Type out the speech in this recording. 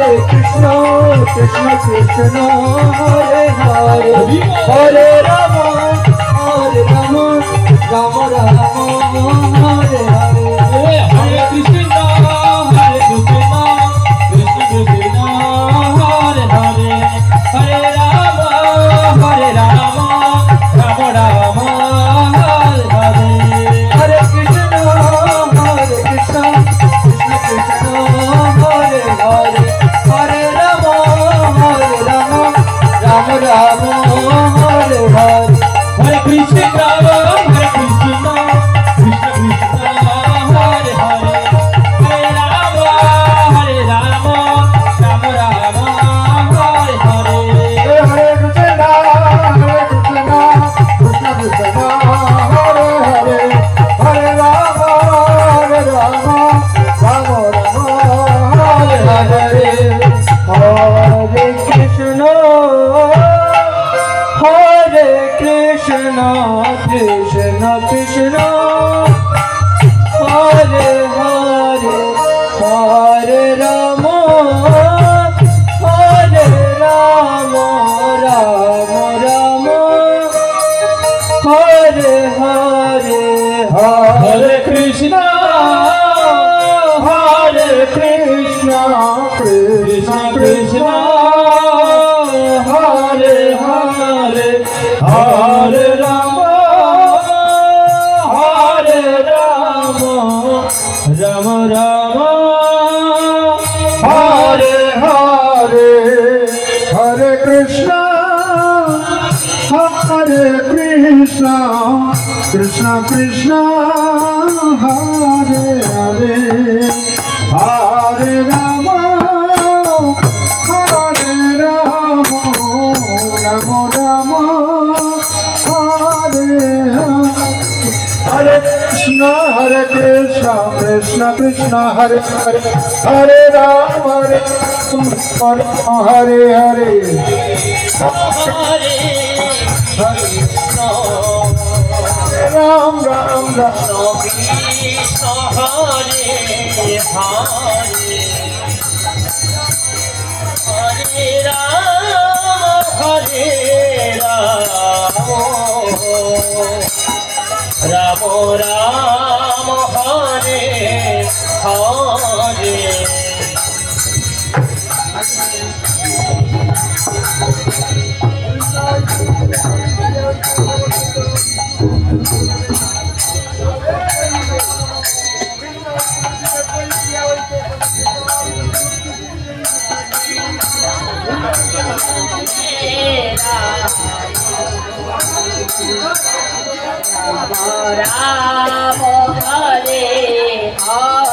Krishna Krishna Hare Hare Hare Rama Rama Rama Hare Hare Hare Krishna Krishna Krishna Hare Hare Hare Rama Rama Rama Hare Hare Hare Krishna Krishna Krishna Hare Hare Hare Rama Rama Rama Hare Hare Hare Krishna Krishna Krishna Hare Hare Hare Rama Rama Rama Hare Hare Hare Krishna Krishna Krishna Hare Hare Hare Rama Rama Rama Hare Hare Hare Krishna Krishna Krishna Hare Hare Hare Rama Rama Rama Hare Hare Hare Krishna Krishna Krishna Hare Hare Hare Rama Rama Rama Hare Hare Hare Krishna Krishna Krishna Hare Hare Hare Rama Rama Rama Hare Hare Krishna Krishna Krishna Hare Hare Hare Rama Hare Hare Ram Ram Ram Krishna Hare Hare Hare Rama Rama Rama Hare Hare Rama Hare Hare